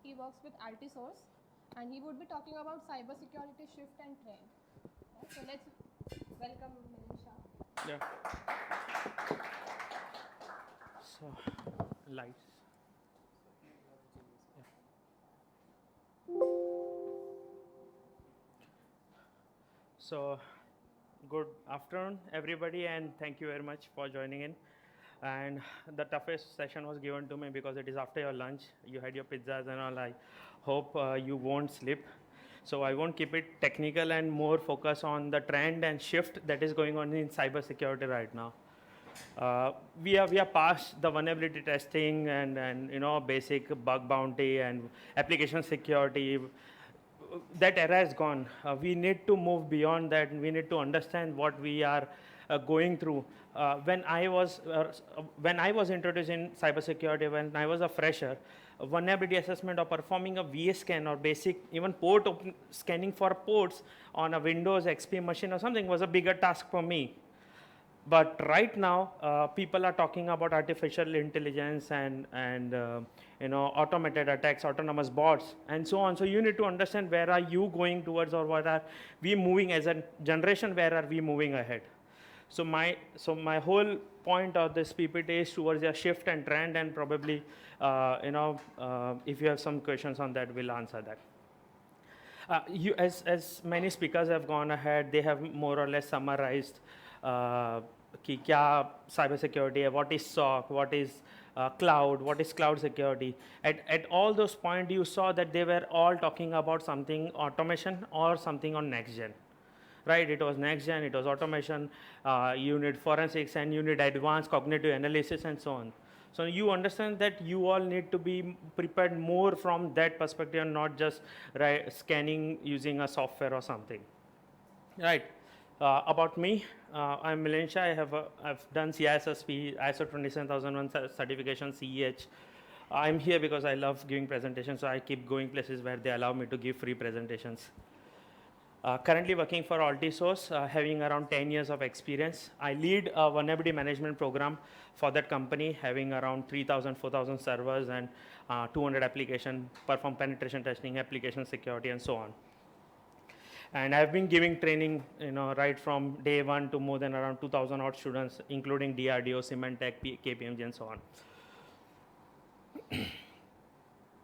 He works with Altisource, and he would be talking about cybersecurity shift and trend. Yeah, so let's welcome Milin Shah. Yeah. So, lights. Yeah. So, good afternoon, everybody, and thank you very much for joining in. And the toughest session was given to me because it is after your lunch. You had your pizzas and all. I hope you won't sleep. So I won't keep it technical and more focus on the trend and shift that is going on in cybersecurity right now. We are past the vulnerability testing and basic bug bounty and application security. That era is gone. We need to move beyond that, and we need to understand what we are going through. When I was introduced in cybersecurity, when I was a fresher, vulnerability assessment or performing a VS scan or basic even scanning for ports on a Windows XP machine or something was a bigger task for me. But right now, people are talking about artificial intelligence and automated attacks, autonomous bots, and so on. So you need to understand where are you going towards, or what are we moving as a generation? Where are we moving ahead? So my whole point of this PPT is towards a shift and trend, and probably if you have some questions on that, we'll answer that. As many speakers have gone ahead, they have more or less summarized कि क्या cyber security है, what is SOC, what is cloud, what is cloud security. At all those points, you saw that they were all talking about something automation or something on next gen. Right, it was next gen, it was automation, you need forensics and you need advanced cognitive analysis and so on. So you understand that you all need to be prepared more from that perspective and not just scanning using a software or something. Right. About me, I'm Milin Shah. I've done CISSP, ISO 27001 certification, CEH. I'm here because I love giving presentations, so I keep going places where they allow me to give free presentations. Currently working for Altisource, having around 10 years of experience. I lead a vulnerability management program for that company, having around 3,000, 4,000 servers and 200 applications, perform penetration testing, application security, and so on. And I've been giving training, right from day one to more than around 2,000 odd students, including DRDO, Symantec, KPMG, and so on.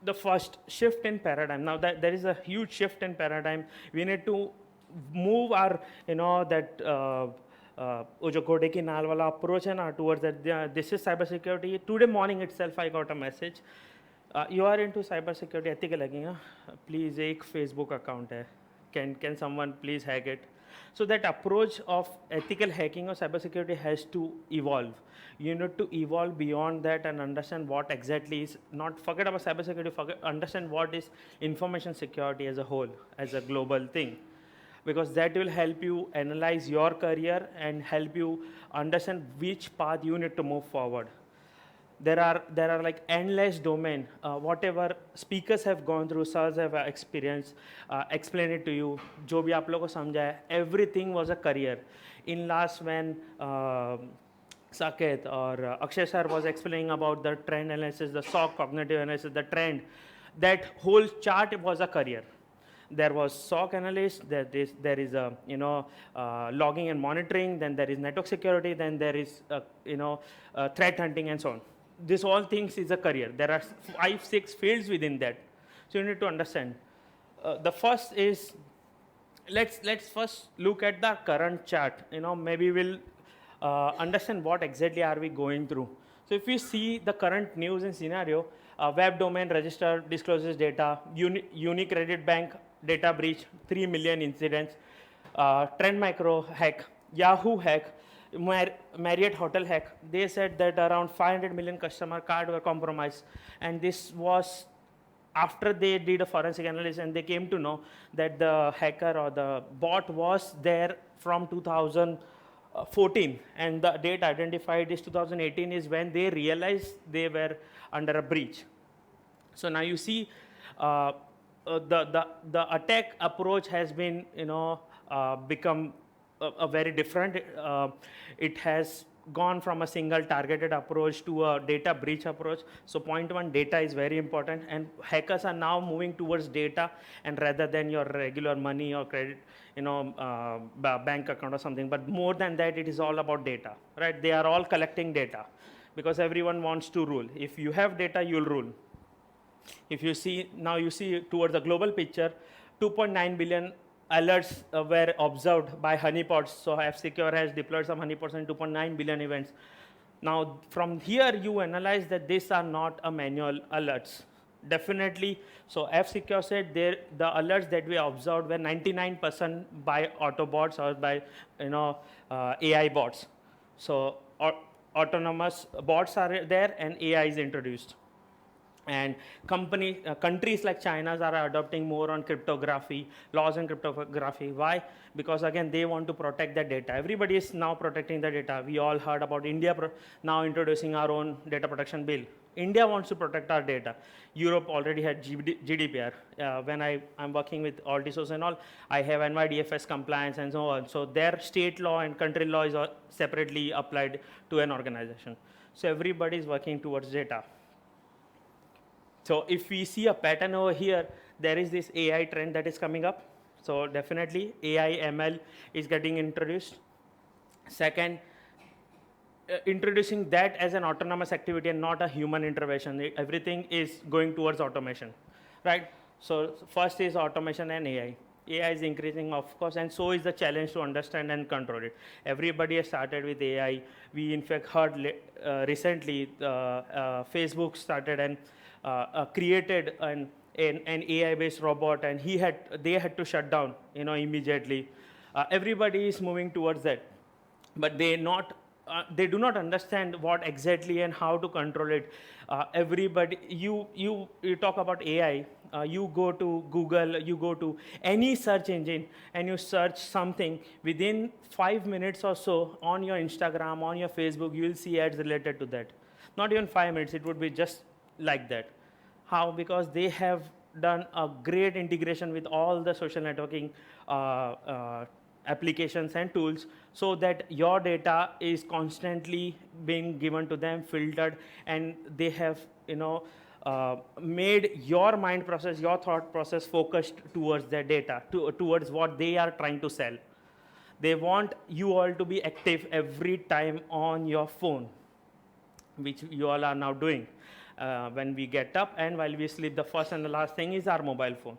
The first shift in paradigm. Now that there is a huge shift in paradigm, we need to move our, that जो घोड़े की नाल वाला approach है ना towards that. This is cybersecurity. Today morning itself, I got a message. You are into cybersecurity, ethical लगेगा. Please एक Facebook account है. Can someone please hack it? So that approach of ethical hacking or cybersecurity has to evolve. You need to evolve beyond that and understand what exactly is, not forget about cybersecurity, understand what is information security as a whole, as a global thing. Because that will help you analyze your career and help you understand which path you need to move forward. There are like endless domain. Whatever speakers have gone through, sirs have experienced, explain it to you. जो भी आप लोगों को समझा है, everything was a career. In last when Saket or Akshay sir was explaining about the trend analysis, the SOC cognitive analysis, the trend, that whole chart was a career. There was SOC analyst, there is a logging and monitoring, then there is network security, then there is threat hunting and so on. This all things is a career. There are 5-6 fields within that. So you need to understand. The first is, let's first look at the current chart. Maybe we'll understand what exactly are we going through. So if we see the current news and scenario, web domain register discloses data, unique credit bank data breach, 3 million incidents, Trend Micro hack, Yahoo hack, Marriott hotel hack. They said that around 500 million customer card were compromised, and this was after they did a forensic analysis and they came to know that the hacker or the bot was there from 2014, and the date identified is 2018 is when they realized they were under a breach. So now you see the attack approach has been become a very different. It has gone from a single targeted approach to a data breach approach. So point one, data is very important, and hackers are now moving towards data, and rather than your regular money or credit, bank account or something. But more than that, it is all about data, right? They are all collecting data because everyone wants to rule. If you have data, you'll rule. If you see, now you see towards the global picture, 2.9 billion alerts were observed by honeypots. So F-Secure has deployed some honeypots and 2.9 billion events. Now from here you analyze that these are not a manual alerts. Definitely, so F-Secure said the alerts that we observed were 99% by Autobots or by AI bots. So autonomous bots are there and AI is introduced. And countries like China are adopting more on cryptography, laws on cryptography. Why? Because again, they want to protect the data. Everybody is now protecting the data. We all heard about India now introducing our own data protection bill. India wants to protect our data. Europe already had GDPR. When I'm working with Altisource and all, I have NYDFS compliance and so on. So their state law and country law is separately applied to an organization. So everybody is working towards data. So if we see a pattern over here, there is this AI trend that is coming up. So definitely AI ML is getting introduced. Second, introducing that as an autonomous activity and not a human intervention. Everything is going towards automation, right? So first is automation and AI. AI is increasing, of course, and so is the challenge to understand and control it. Everybody has started with AI. We in fact heard recently Facebook started and created an AI-based robot, and they had to shut down, immediately. Everybody is moving towards that, but they do not understand what exactly and how to control it. Everybody, you talk about AI. You go to Google, you go to any search engine, and you search something. Within 5 minutes or so, on your Instagram, on your Facebook, you will see ads related to that. Not even 5 minutes; it would be just like that. How? Because they have done a great integration with all the social networking applications and tools, so that your data is constantly being given to them, filtered, and they have made your mind process, your thought process focused towards their data, towards what they are trying to sell. They want you all to be active every time on your phone, which you all are now doing. When we get up and while we sleep, the first and the last thing is our mobile phone,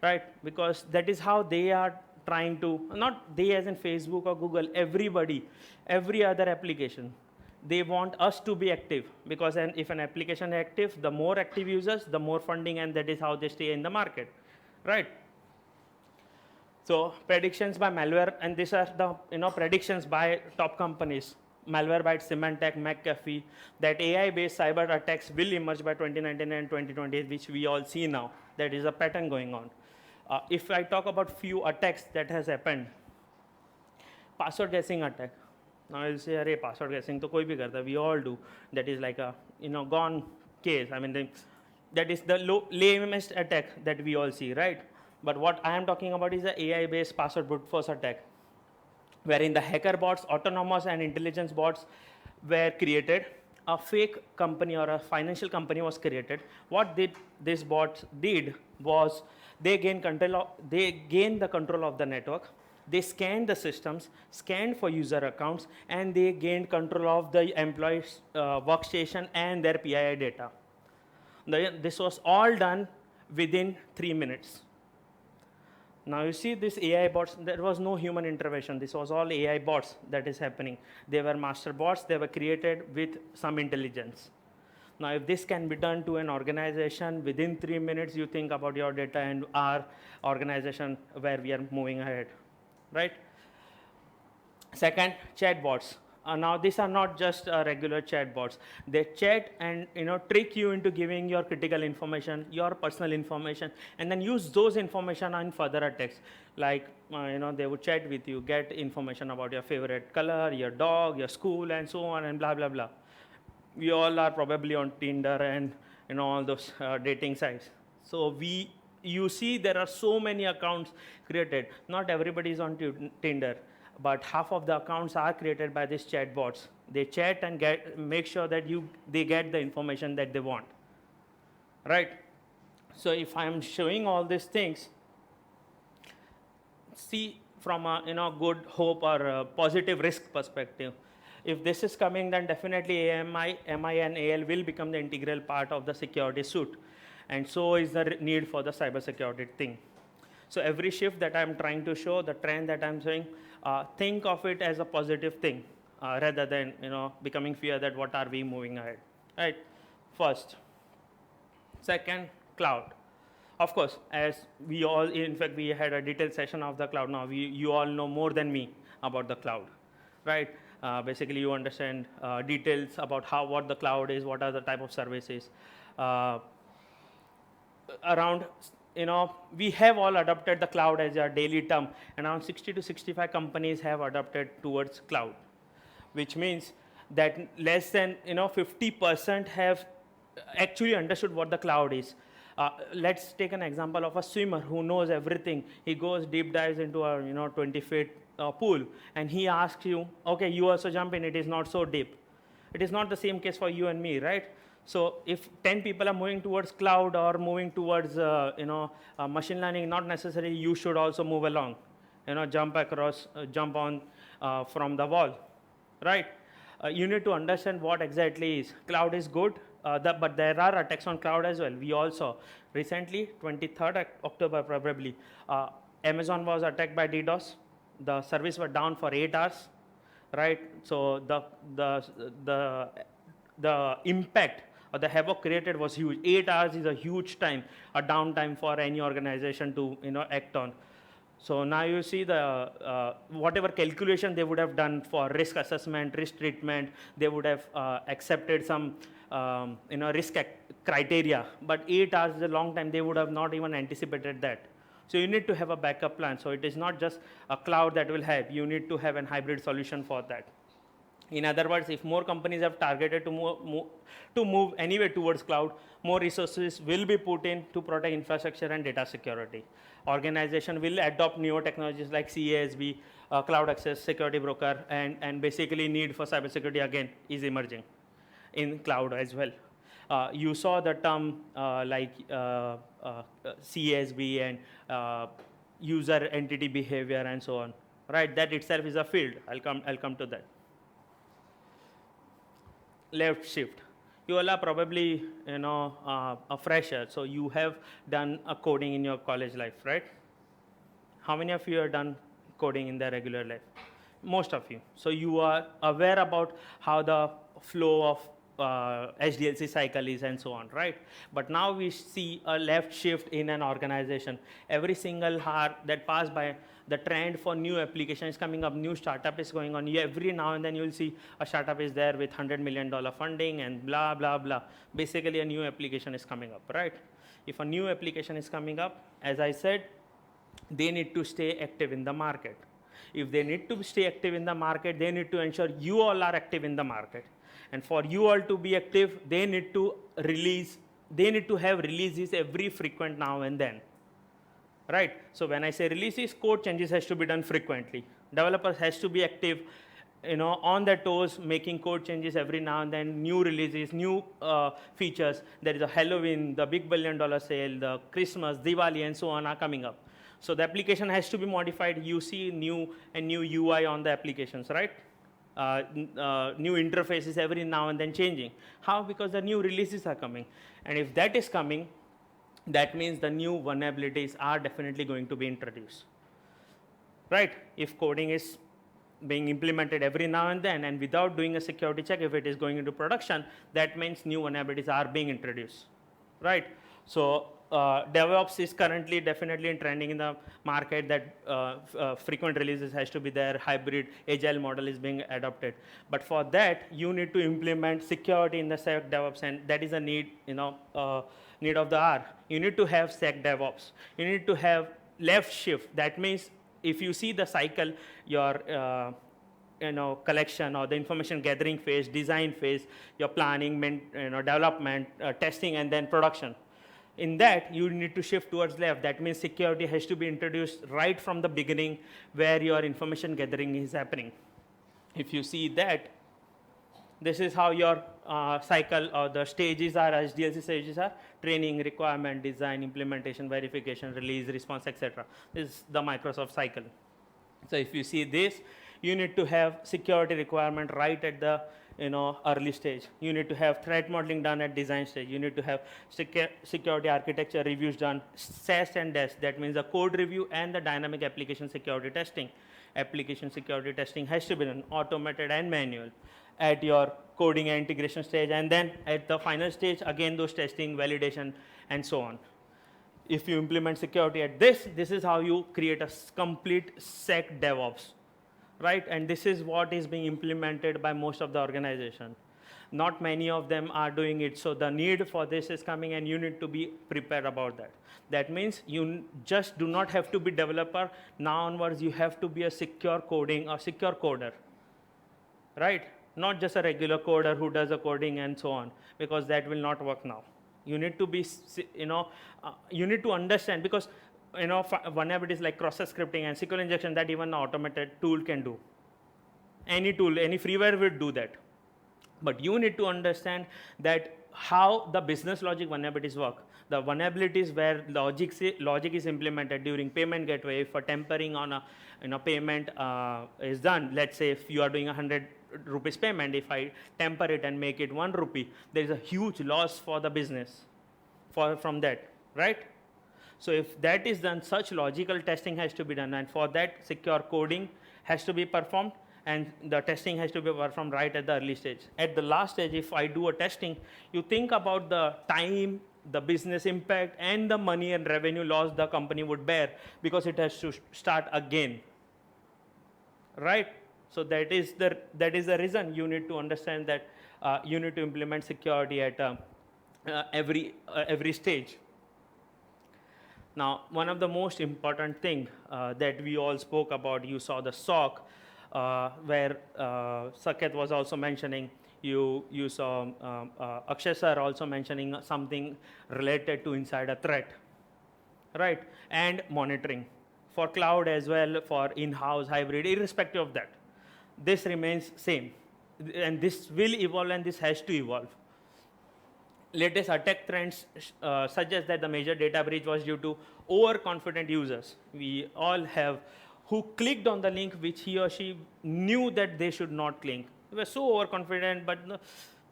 right? Because that is how they are trying to, not they as in Facebook or Google, everybody, every other application, they want us to be active, because if an application is active, the more active users, the more funding, and that is how they stay in the market, right? So predictions by malware, and these are the predictions by top companies. Malwarebytes, Symantec, McAfee, that AI-based cyber attacks will emerge by 2019 and 2020, which we all see now. That is a pattern going on. If I talk about few attacks that has happened, password guessing attack. Now you'll say, "Arey, password guessing to koi bhi karta." We all do. That is like a gone case. I mean, that is the lamest attack that we all see, right? But what I am talking about is the AI-based password brute force attack, wherein the hacker bots, autonomous and intelligence bots were created. A fake company or a financial company was created. What these bots did was they gained the control of the network. They scanned the systems, scanned for user accounts, and they gained control of the employees' workstation and their PII data. This was all done within 3 minutes. Now you see this AI bots, there was no human intervention. This was all AI bots that is happening. They were master bots, they were created with some intelligence. Now if this can be done to an organization within 3 minutes, you think about your data and our organization where we are moving ahead, right? Second, chatbots. Now these are not just regular chatbots. They chat and trick you into giving your critical information, your personal information, and then use those information on further attacks. Like they would chat with you, get information about your favorite color, your dog, your school, and so on, and blah blah blah. We all are probably on Tinder and all those dating sites. So you see there are so many accounts created. Not everybody is on Tinder. but half of the accounts are created by these chatbots. They chat and make sure that they get the information that they want, right? So if I'm showing all these things, see from a good hope or a positive risk perspective. If this is coming, then definitely AMI, MI, and AL will become the integral part of the security suite, and so is the need for the cybersecurity thing. So every shift that I'm trying to show, the trend that I'm showing, think of it as a positive thing rather than becoming fear that what are we moving ahead, right? First. Second, cloud. Of course, as we all, in fact, we had a detailed session of the cloud. Now, you all know more than me about the cloud, right? Basically, you understand details about what the cloud is, what are the type of services. Around, we have all adopted the cloud as a daily term, and around 60 to 65 companies have adopted towards cloud, which means that less than 50% have actually understood what the cloud is. Let's take an example of a swimmer who knows everything. He goes deep dives into a 20-feet pool, and he asks you, okay, you also jump in. It is not so deep. It is not the same case for you and me, right? So if 10 people are moving towards cloud or moving towards machine learning, not necessarily you should also move along, jump across, jump on from the wall, right? You need to understand what exactly is cloud is good, but there are attacks on cloud as well. We also recently, 23rd October probably, Amazon was attacked by DDoS. The service was down for 8 hours, right? So the impact or the havoc created was huge. 8 hours is a huge time, a downtime for any organization to act on. So now you see the whatever calculation they would have done for risk assessment, risk treatment, they would have accepted some risk criteria. But 8 hours is a long time. They would have not even anticipated that. So you need to have a backup plan. So it is not just a cloud that will help. You need to have a hybrid solution for that. In other words, if more companies have targeted to move anyway towards cloud, more resources will be put in to protect infrastructure and data security. Organization will adopt newer technologies like CASB, cloud access security broker, and basically need for cybersecurity again is emerging in cloud as well. You saw the term like CASB and user entity behavior and so on, right? That itself is a field. I'll come to that. Left shift. You all are probably a fresher, so you have done a coding in your college life, right? How many of you have done coding in their regular life? Most of you. So you are aware about how the flow of HDLC cycle is and so on, right? But now we see a left shift in an organization. Every single hour that pass by, the trend for new application is coming up, new startup is going on. Every now and then you'll see a startup is there with $100 million funding and blah, blah, blah. Basically a new application is coming up, right? If a new application is coming up, as I said, they need to stay active in the market. If they need to stay active in the market, they need to ensure you all are active in the market. And for you all to be active, they need to have releases every frequent now and then. Right? So when I say releases, code changes has to be done frequently. Developers has to be active, on their toes, making code changes every now and then, new releases, new features. There is a Halloween, the big $1 billion sale, the Christmas, Diwali, and so on are coming up. So the application has to be modified. You see new UI on the applications, right? New interfaces every now and then changing. How? Because the new releases are coming. And if that is coming, that means the new vulnerabilities are definitely going to be introduced, right? If coding is being implemented every now and then and without doing a security check, if it is going into production, that means new vulnerabilities are being introduced, right? So DevOps is currently definitely trending in the market, that frequent releases has to be there, hybrid agile model is being adopted. But for that, you need to implement security in the DevOps, and that is a need, need of the hour. You need to have DevOps. You need to have left shift. That means if you see the cycle, your collection or the information gathering phase, design phase, your planning, development, testing, and then production. In that, you need to shift towards left. That means security has to be introduced right from the beginning where your information gathering is happening. If you see that, this is how your cycle or the stages are, SDLC stages are: training, requirement, design, implementation, verification, release, response, etc. This is the Microsoft cycle. So if you see this, you need to have security requirement right at the early stage. You need to have threat modeling done at design stage. You need to have security architecture reviews done, SAST and DEST. That means the code review and the dynamic application security testing. Application security testing has to be done, automated and manual, at your coding and integration stage, and then at the final stage, again those testing, validation, and so on. If you implement security at this is how you create a complete sec DevOps, right? And this is what is being implemented by most of the organization. Not many of them are doing it, so the need for this is coming, and you need to be prepared about that. That means you just do not have to be developer. Now onwards, you have to be a secure coding or secure coder, right? Not just a regular coder who does a coding and so on, because that will not work now. You need to be, you need to understand, because vulnerabilities like cross-site scripting and SQL injection, that even an automated tool can do. Any tool, any freeware will do that. But you need to understand that how the business logic vulnerabilities work. The vulnerabilities where logic is implemented during payment gateway. If a tempering on a payment is done, let's say if you are doing 100 rupees payment, if I temper it and make it 1 rupee, there is a huge loss for the business from that, right? So if that is done, such logical testing has to be done, and for that secure coding has to be performed, and the testing has to be performed right at the early stage. At the last stage, if I do a testing, you think about the time, the business impact, and the money and revenue loss the company would bear, because it has to start again, right? So that is the reason you need to understand that you need to implement security at every stage. Now, one of the most important thing that we all spoke about, you saw the SOC, where Saket was also mentioning. You saw Akshay sir also mentioning something related to insider threat, right? And monitoring for cloud as well, for in-house, hybrid, irrespective of that. This remains same, and this will evolve, and this has to evolve. Latest attack trends suggest that the major data breach was due to overconfident users. We all have who clicked on the link which he or she knew that they should not click. They were so overconfident, but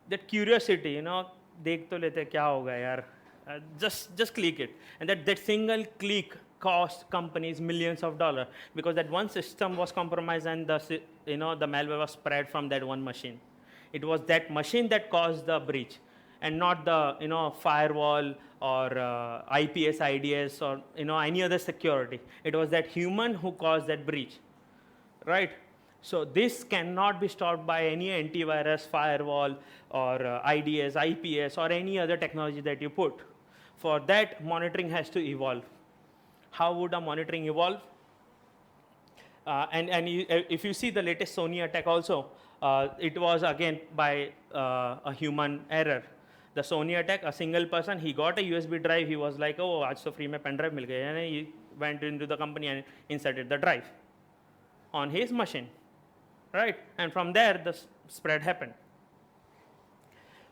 that curiosity, dekh to lete kya hoga yaar, just click it, and that single click cost companies millions of dollars, because that one system was compromised and the malware was spread from that one machine. It was that machine that caused the breach, and not the firewall or IPS, IDS, or any other security. It was that human who caused that breach, right? So this cannot be stopped by any antivirus, firewall, or IDS, IPS, or any other technology that you put. For that, monitoring has to evolve. How would a monitoring evolve? If you see the latest Sony attack also, it was again by a human error. The Sony attack, a single person, he got a USB drive, he was like, oh, aaj to free mein pen drive mil gaya, and he went into the company and inserted the drive on his machine, right? And from there, the spread happened.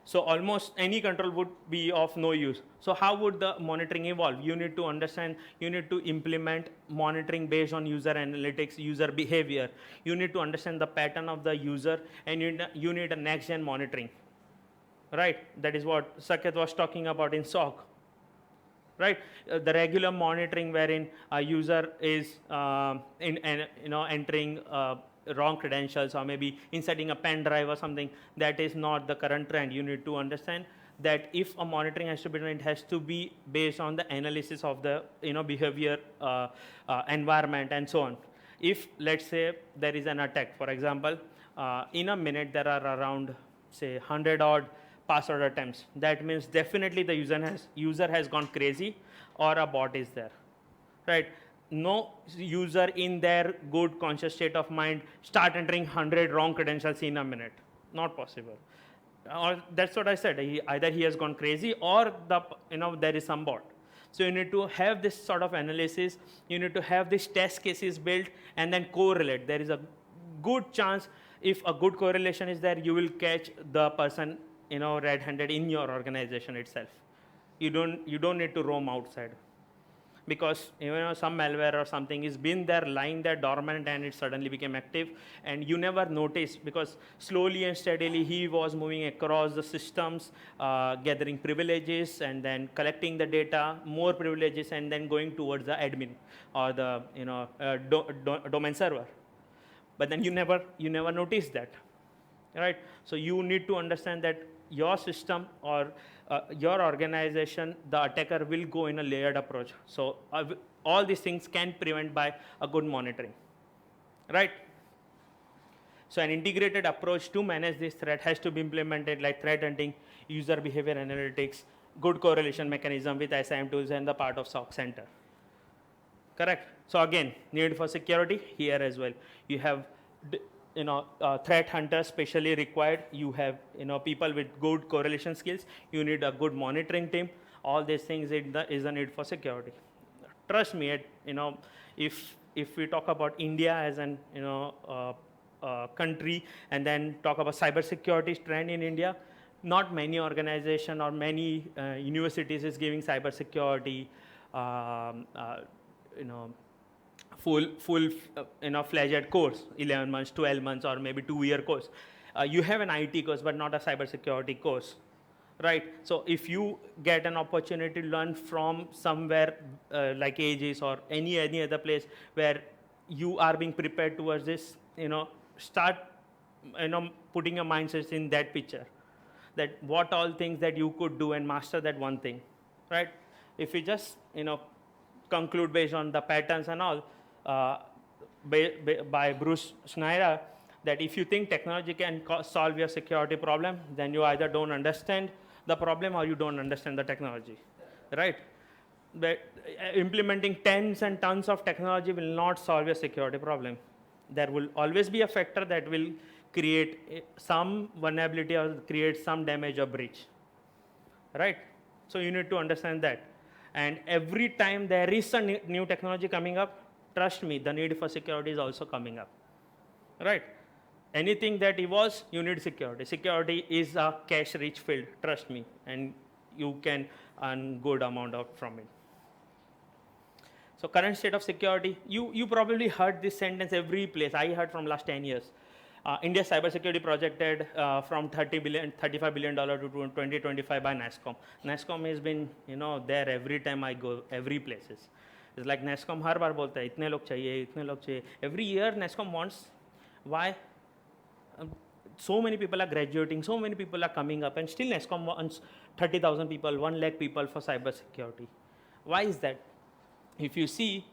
So almost any control would be of no use. So how would the monitoring evolve? You need to understand, you need to implement monitoring based on user analytics, user behavior. You need to understand the pattern of the user, and you need a next-gen monitoring, right? That is what Saket was talking about in SOC, right? The regular monitoring wherein a user is entering wrong credentials, or maybe inserting a pen drive or something, that is not the current trend. You need to understand that if a monitoring has to be done, it has to be based on the analysis of the behavior, environment, and so on. If let's say there is an attack, for example, in a minute there are around say 100 odd password attempts. That means definitely the user has gone crazy, or a bot is there, right? No user in their good conscious state of mind start entering 100 wrong credentials in a minute. Not possible. or that's what I said. Either he has gone crazy, or there is some bot. So you need to have this sort of analysis. You need to have these test cases built and then correlate. There is a good chance, if a good correlation is there, you will catch the person red-handed in your organization itself. You don't need to roam outside, because some malware or something is been there lying there dormant and it suddenly became active, and you never notice, because slowly and steadily he was moving across the systems, gathering privileges and then collecting the data, more privileges, and then going towards the admin or the domain server. But then you never notice that, right? So you need to understand that your system or your organization, the attacker will go in a layered approach. So all these things can prevent by a good monitoring, right? So an integrated approach to manage this threat has to be implemented, like threat hunting, user behavior analytics, good correlation mechanism with SIM tools, and the part of SOC center. Correct? So again, need for security here as well. You have threat hunters specially required. You have people with good correlation skills. You need a good monitoring team. All these things is the need for security. Trust me, if we talk about India as an country, and then talk about cybersecurity trend in India, not many organization or many universities is giving cybersecurity full fledged course, 11 months, 12 months, or maybe 2-year course. You have an IT course, but not a cybersecurity course, right? So if you get an opportunity to learn from somewhere like Aegis or any other place where you are being prepared towards this, start putting your mindsets in that picture, that what all things that you could do and master that one thing, right? If you just conclude based on the patterns and all by Bruce Schneider, that if you think technology can solve your security problem, then you either don't understand the problem or you don't understand the technology, right? But implementing tens and tons of technology will not solve your security problem. There will always be a factor that will create some vulnerability or create some damage or breach, right? So you need to understand that. And every time there is a new technology coming up, trust me, the need for security is also coming up, right? Anything that evolves, you need security. Security is a cash-rich field, trust me, and you can earn good amount out from it. So current state of security, you probably heard this sentence every place. I heard from last 10 years. India's cybersecurity projected from $35 billion to 2025 by NASSCOM. NASSCOM has been there every time I go, every places. It's like NASSCOM हर बार बोलता है इतने लोग चाहिए. Every year NASSCOM wants. Why? So many people are graduating, so many people are coming up, and still NASSCOM wants 30,000 people, 1 lakh people for cybersecurity. Why is that? If you see,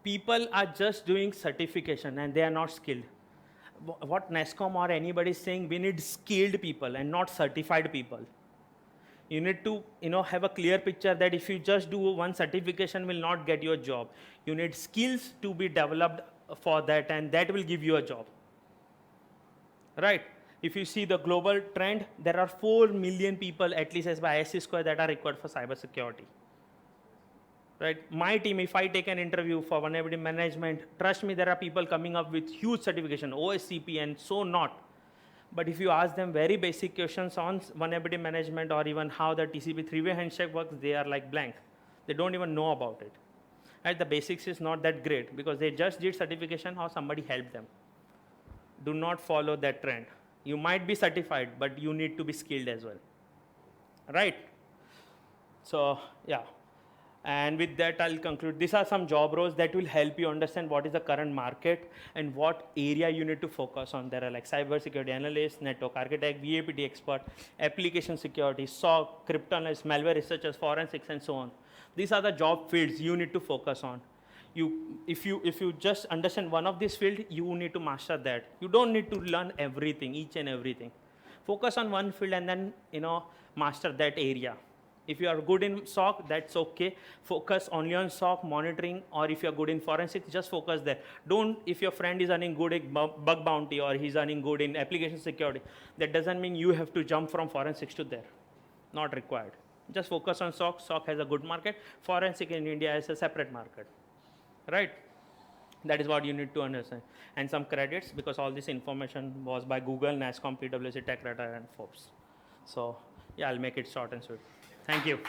people are just doing certification and they are not skilled. What NASSCOM or anybody is saying, we need skilled people and not certified people. You need to have a clear picture that if you just do one certification will not get you a job. You need skills to be developed for that, and that will give you a job, right? If you see the global trend, there are 4 million people, at least as by ISC square, that are required for cybersecurity. Right? My team, if I take an interview for vulnerability management, trust me, there are people coming up with huge certification, OSCP and so not. But if you ask them very basic questions on vulnerability management or even how the TCP three-way handshake works, they are like blank. They don't even know about it. Right? The basics is not that great because they just did certification or somebody helped them. Do not follow that trend. You might be certified, but you need to be skilled as well. Right? So, yeah. And with that, I'll conclude. These are some job roles that will help you understand what is the current market and what area you need to focus on. There are like cybersecurity analyst, network architect, VAPT expert, application security, SOC, crypto analyst, malware researchers, forensics, and so on. These are the job fields you need to focus on. If you just understand one of these fields, you need to master that. You don't need to learn everything, each and everything. Focus on one field and then master that area. If you are good in SOC, that's okay. Focus only on SOC monitoring, or if you're good in forensics, just focus there. Don't, if your friend is earning good in bug bounty or he's earning good in application security, that doesn't mean you have to jump from forensics to there. Not required. Just focus on SOC. SOC has a good market. Forensic in India is a separate market, right? That is what you need to understand. And some credits, because all this information was by Google, NASCOM, PwC, TechRadar, and Forbes. So yeah, I'll make it short and sweet. Thank you.